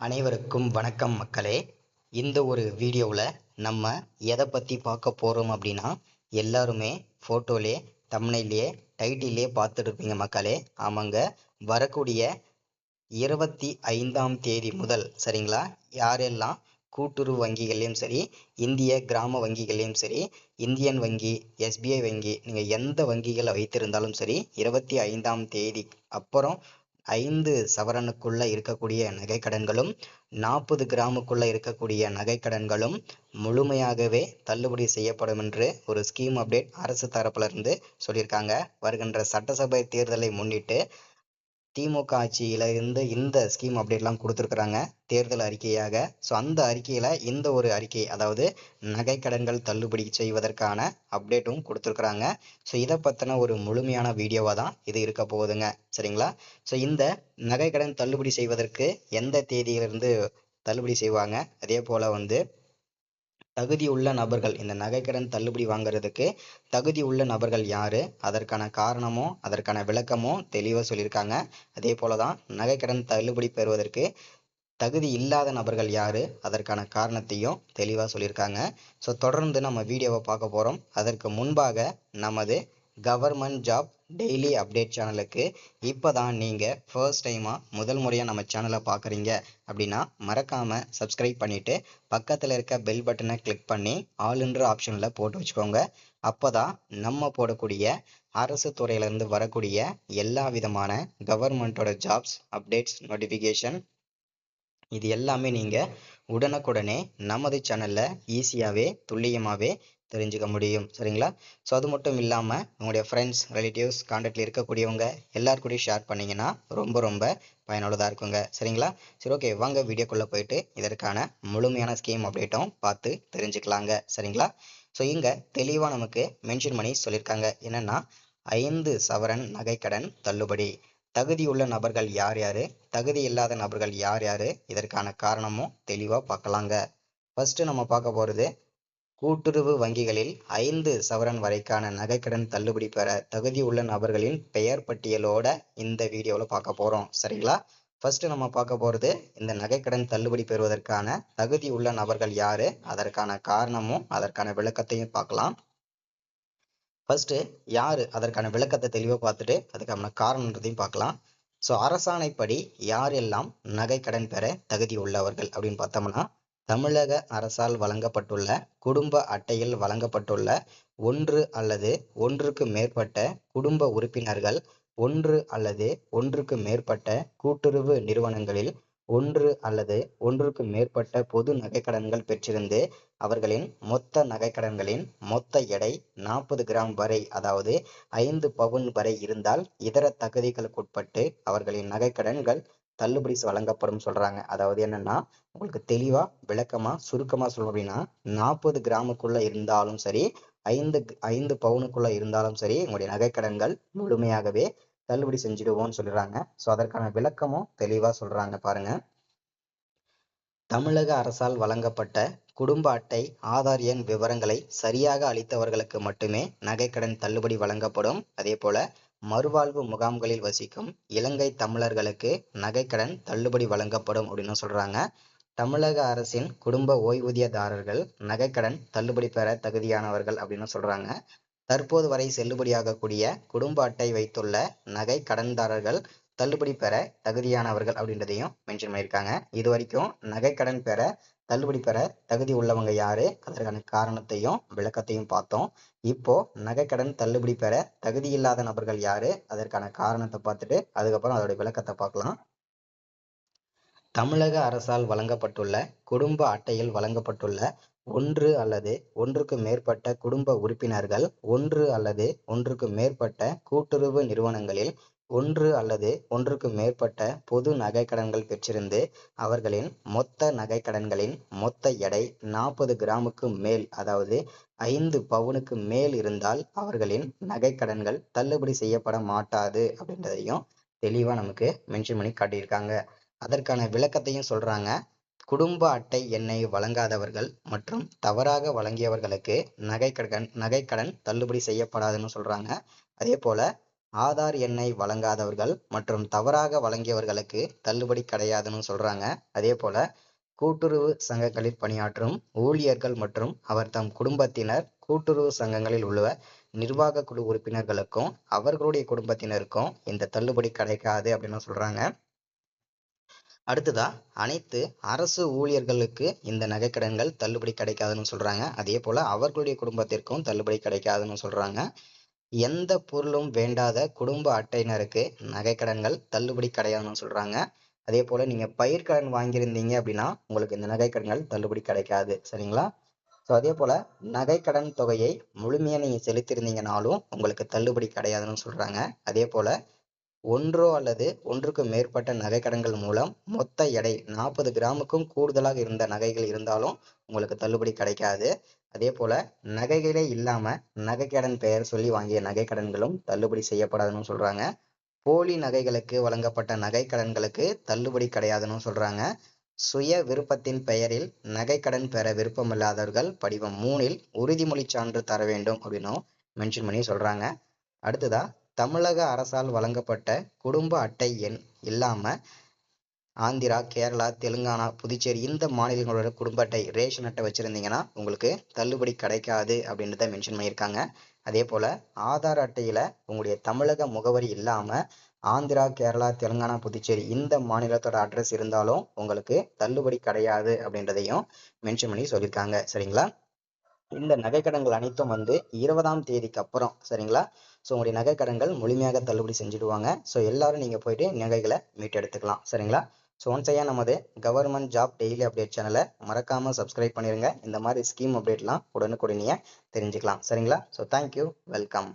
அனைவருக்கும் வணக்கம் மக்களே. இந்த ஒரு வீடியோவில் நம்ம எதை பற்றி பார்க்க போகிறோம் அப்படின்னா, எல்லாருமே ஃபோட்டோலே தம்ப்நெயிலே டைட்டிலே பார்த்துருப்பீங்க மக்களே. ஆமாங்க, வரக்கூடிய 25ஆம் தேதி முதல் சரிங்களா, யாரெல்லாம் கூட்டுறவு வங்கிகள்லையும் சரி, இந்திய கிராம வங்கிகள்லையும் சரி, இந்தியன் வங்கி, எஸ்பிஐ வங்கி, நீங்கள் எந்த வங்கிகளை வைத்திருந்தாலும் சரி, 25ஆம் தேதி அப்புறம் 5 சவரனுக்குள்ள இருக்கக்கூடிய நகைக்கடன்களும் 40 கிராமுக்குள்ள இருக்கக்கூடிய நகைக்கடன்களும் முழுமையாகவே தள்ளுபடி செய்யப்படும் என்று ஒரு ஸ்கீம் அப்டேட் அரசு தரப்புல இருந்து சொல்லியிருக்காங்க. வருகின்ற சட்டசபை தேர்தலை முன்னிட்டு திமுக ஆட்சியில இருந்து இந்த ஸ்கீம் அப்டேட்லாம் கொடுத்துருக்குறாங்க தேர்தல் அறிக்கையாக. ஸோ அந்த அறிக்கையில் இந்த ஒரு அறிக்கை, அதாவது நகைக்கடன்கள் தள்ளுபடி செய்வதற்கான அப்டேட்டும் கொடுத்துருக்குறாங்க. ஸோ இதை பற்றின ஒரு முழுமையான வீடியோவாக தான் இது இருக்க போகுதுங்க, சரிங்களா. ஸோ இந்த நகைக்கடன் தள்ளுபடி செய்வதற்கு எந்த தேதியிலிருந்து தள்ளுபடி செய்வாங்க, அதே போல் தகுதி உள்ள நபர்கள், இந்த நகைக்கடன் தள்ளுபடி வாங்குறதுக்கு தகுதி உள்ள நபர்கள் யாரு, அதற்கான காரணமும் அதற்கான விளக்கமும் தெளிவாக சொல்லியிருக்காங்க. அதே போல தான் நகைக்கடன் தள்ளுபடி பெறுவதற்கு தகுதி இல்லாத நபர்கள் யாரு, அதற்கான காரணத்தையும் தெளிவாக சொல்லியிருக்காங்க. ஸோ தொடர்ந்து நம்ம வீடியோவை பார்க்க போகிறோம். அதற்கு முன்பாக நமது கவர்மெண்ட் ஜாப் டெய்லி அப்டேட் சேனலுக்கு இப்போ தான் நீங்கள் ஃபர்ஸ்ட் டைமாக முதல் முறையாக நம்ம சேனலை பார்க்குறீங்க அப்படின்னா மறக்காமல் சப்ஸ்கிரைப் பண்ணிவிட்டு பக்கத்தில் இருக்க பெல் பட்டனை கிளிக் பண்ணி ஆல்ன்ற ஆப்ஷனில் போட்டு வச்சுக்கோங்க. அப்போ தான் நம்ம போடக்கூடிய அரசு துறையிலேருந்து வரக்கூடிய எல்லா விதமான கவர்மெண்ட்டோட ஜாப்ஸ் அப்டேட்ஸ் நோட்டிஃபிகேஷன் இது எல்லாமே நீங்கள் உடனுக்குடனே நமது சேனலில் ஈஸியாகவே துல்லியமாகவே தெரிஞ்சுக்க முடியும், சரிங்களா. ஸோ அது மட்டும் இல்லாமல் உங்களுடைய ஃப்ரெண்ட்ஸ், ரிலேட்டிவ்ஸ், கான்டாக்டில் இருக்கக்கூடியவங்க எல்லாருக்கூடையும் ஷேர் பண்ணிங்கன்னா ரொம்ப ரொம்ப பயனுள்ளதாக இருக்குங்க, சரிங்களா. சரி, ஓகே, வாங்க வீடியோக்குள்ளே போயிட்டு இதற்கான முழுமையான ஸ்கீம் அப்டேட்டும் பார்த்து தெரிஞ்சுக்கலாங்க, சரிங்களா. ஸோ இங்கே தெளிவாக நமக்கு மென்ஷன் பண்ணி சொல்லியிருக்காங்க என்னென்னா, 5 சவரன் நகைக்கடன் தள்ளுபடி. தகுதியுள்ள நபர்கள் யார் யாரு, தகுதி இல்லாத நபர்கள் யார் யாரு, இதற்கான காரணமும் தெளிவாக பார்க்கலாங்க. ஃபர்ஸ்ட் நம்ம பார்க்க போகிறது, கூட்டுறவு வங்கிகளில் 5 சவரன் வரைக்கான நகைக்கடன் தள்ளுபடி பெற தகுதி உள்ள நபர்களின் பெயர் பட்டியலோட இந்த வீடியோவில் பார்க்க போகிறோம், சரிங்களா. ஃபர்ஸ்ட் நம்ம பார்க்க போகிறது, இந்த நகைக்கடன் தள்ளுபடி பெறுவதற்கான தகுதி உள்ள நபர்கள் யாரு, அதற்கான காரணமும் அதற்கான விளக்கத்தையும் பார்க்கலாம். ஃபர்ஸ்ட் யாரு, அதற்கான விளக்கத்தை தெளிவாக பார்த்துட்டு அதுக்கான காரணத்தையும் பார்க்கலாம். ஸோ அரசாணைப்படி யாரெல்லாம் நகைக்கடன் பெற தகுதி உள்ளவர்கள் அப்படின்னு பார்த்தோம்னா, தமிழக அரசால் வழங்கப்பட்டுள்ள குடும்ப அட்டையில் வழங்கப்பட்டுள்ள 1 அல்லது 1க்கு மேற்பட்ட குடும்ப உறுப்பினர்கள், 1 அல்லது 1க்கு மேற்பட்ட கூட்டுறவு நிறுவனங்களில் 1 அல்லது 1க்கு மேற்பட்ட பொது நகைக்கடன்கள் பெற்றிருந்து அவர்களின் மொத்த நகைக்கடன்களின் மொத்த எடை 40 கிராம் வரை, அதாவது 5 பவுன் வரை இருந்தால் இதர தகுதிகளுக்குட்பட்டு அவர்களின் நகைக்கடன்கள் தள்ளுபடி வழங்கப்படும் சொல்றாங்க. அதாவது என்னன்னா, உங்களுக்கு தெளிவா விளக்கமா சுருக்கமா சொல்லணும் அப்படின்னா, 40 கிராமுக்குள்ள இருந்தாலும் சரி, 5 பவுனுக்குள்ள இருந்தாலும் சரி, உங்களுடைய நகைக்கடன்கள் முழுமையாகவே தள்ளுபடி செஞ்சிடுவோம்னு சொல்றாங்க. ஸோ அதற்கான விளக்கமும் தெளிவா சொல்றாங்க பாருங்க. தமிழக அரசால் வழங்கப்பட்ட குடும்ப அட்டை, ஆதார் எண் விவரங்களை சரியாக அளித்தவர்களுக்கு மட்டுமே நகைக்கடன் தள்ளுபடி வழங்கப்படும். அதே போல மறுவாழ்வு முகாம்களில் வசிக்கும் இலங்கை தமிழர்களுக்கு நகைக்கடன் தள்ளுபடி வழங்கப்படும் அப்படின்னு சொல்றாங்க. தமிழக அரசின் குடும்ப ஓய்வூதியதாரர்கள் நகைக்கடன் தள்ளுபடி பெற தகுதியானவர்கள் அப்படின்னு சொல்றாங்க. தற்போது வரை செல்லுபடியாகக்கூடிய குடும்ப அட்டை வைத்துள்ள நகை கடன்தாரர்கள் தள்ளுபடி பெற தகுதியானவர்கள் அப்படின்றதையும் மென்ஷன் பண்ணியிருக்காங்க. இது வரைக்கும் நகைக்கடன் பெற தள்ளுபடி பெற தகுதி உள்ளவங்க யாரு, அதற்கான காரணத்தையும் விளக்கத்தையும் பார்த்தோம். இப்போ நகைக்கடன் தள்ளுபடி பெற தகுதி இல்லாத நபர்கள் யாரு, அதற்கான காரணத்தை பார்த்துட்டு அதுக்கப்புறம் அதோட விளக்கத்தை பார்க்கலாம். தமிழக அரசால் வழங்கப்பட்டுள்ள குடும்ப அட்டையில் வழங்கப்பட்டுள்ள 1 அல்லது 1க்கு மேற்பட்ட குடும்ப உறுப்பினர்கள், 1 அல்லது 1க்கு மேற்பட்ட கூட்டுறவு நிறுவனங்களில் 1 அல்லது 1க்கு மேற்பட்ட பொது நகைக்கடன்கள் பெற்றிருந்து அவர்களின் மொத்த நகைக்கடன்களின் மொத்த எடை 40 கிராமுக்கு மேல், அதாவது 5 பவுனுக்கு மேல் இருந்தால் அவர்களின் நகைக்கடன்கள் தள்ளுபடி செய்யப்பட மாட்டாது அப்படின்றதையும் தெளிவா நமக்கு மென்ஷன் பண்ணி காட்டியிருக்காங்க. அதற்கான விளக்கத்தையும் சொல்றாங்க. குடும்ப அட்டை எண்ணை வழங்காதவர்கள் மற்றும் தவறாக வழங்கியவர்களுக்கு நகைக்கடன் தள்ளுபடி செய்யப்படாதுன்னு சொல்றாங்க. அதே போல ஆதார் எண்ணை வழங்காதவர்கள் மற்றும் தவறாக வழங்கியவர்களுக்கு தள்ளுபடி கிடையாதுன்னு சொல்றாங்க. அதே போல கூட்டுறவு சங்கங்களில் பணியாற்றும் ஊழியர்கள் மற்றும் அவர் தம் குடும்பத்தினர், கூட்டுறவு சங்கங்களில் உள்ள நிர்வாக குழு உறுப்பினர்களுக்கும் அவர்களுடைய குடும்பத்தினருக்கும் இந்த தள்ளுபடி கிடைக்காது அப்படின்னு சொல்றாங்க. அடுத்ததா அனைத்து அரசு ஊழியர்களுக்கு இந்த நகைக்கடன்கள் தள்ளுபடி கிடைக்காதுன்னு சொல்றாங்க. அதே போல அவர்களுடைய குடும்பத்திற்கும் தள்ளுபடி கிடைக்காதுன்னு சொல்றாங்க. எந்த பொருளும் வேண்டாத குடும்ப அட்டையினருக்கு நகைக்கடன்கள் தள்ளுபடி கிடையாதுன்னு சொல்றாங்க. அதே போல நீங்க பயிர்க்கடன் வாங்கியிருந்தீங்க அப்படின்னா உங்களுக்கு இந்த நகைக்கடன்கள் தள்ளுபடி கிடைக்காது. சரிங்களா? ஸோ அதே போல நகைக்கடன் தொகையை முழுமையா நீங்க செலுத்தியிருந்தீங்கனாலும் உங்களுக்கு தள்ளுபடி கிடையாதுன்னு சொல்றாங்க. அதே போல ஒன்றோ அல்லது ஒன்றுக்கு மேற்பட்ட நகைக்கடன்கள் மூலம் மொத்த எடை 40 கிராமுக்கும் கூடுதலாக இருந்த நகைகள் இருந்தாலும் உங்களுக்கு தள்ளுபடி கிடைக்காது. அதே போல நகைகளே இல்லாம நகைக்கடன் பெயர் சொல்லி வாங்கிய நகைக்கடன்களும் தள்ளுபடி செய்யப்படாதுன்னு சொல்றாங்க. போலி நகைகளுக்கு வழங்கப்பட்ட நகைக்கடன்களுக்கு தள்ளுபடி கிடையாதுன்னு சொல்றாங்க. சுய விருப்பத்தின் பெயரில் நகைக்கடன் பெற விருப்பமில்லாதவர்கள் படிவம் 3இல் உறுதிமொழி சான்று தர வேண்டும் அப்படின்னு மென்ஷன் பண்ணி சொல்றாங்க. அடுத்ததா தமிழக அரசால் வழங்கப்பட்ட குடும்ப அட்டை எண் இல்லாம ஆந்திரா, கேரளா, தெலுங்கானா, புதுச்சேரி இந்த மாநிலங்களோட குடும்ப அட்டை ரேஷன் அட்டை வச்சிருந்தீங்கன்னா உங்களுக்கு தள்ளுபடி கிடைக்காது அப்படின்றத மென்ஷன் பண்ணியிருக்காங்க. அதே போல ஆதார் அட்டையில உங்களுடைய தமிழக முகவரி இல்லாம ஆந்திரா, கேரளா, தெலுங்கானா, புதுச்சேரி இந்த மாநிலத்தோட அட்ரஸ் இருந்தாலும் உங்களுக்கு தள்ளுபடி கிடையாது அப்படின்றதையும் மென்ஷன் பண்ணி சொல்லியிருக்காங்க. சரிங்களா? இந்த நகைக்கடன்கள் அனைத்தும் 20ஆம் தேதிக்கு அப்புறம் சரிங்களா? ஸோ உங்களுடைய நகைக்கடன்கள் முழுமையாக தள்ளுபடி செஞ்சுடுவாங்க. ஸோ எல்லாரும் நீங்க போயிட்டு நகைகளை மீட்டெடுத்துக்கலாம். சரிங்களா? ஸோ ஒன்ஸ் அகைன் நமது கவர்மெண்ட் ஜாப் டெய்லி அப்டேட் சேனலை மறக்காம சப்ஸ்கிரைப் பண்ணிருங்க. இந்த மாதிரி ஸ்கீம் அப்டேட்லாம் உடனுக்குடனே தெரிஞ்சுக்கலாம். சரிங்களா? So thank you, welcome.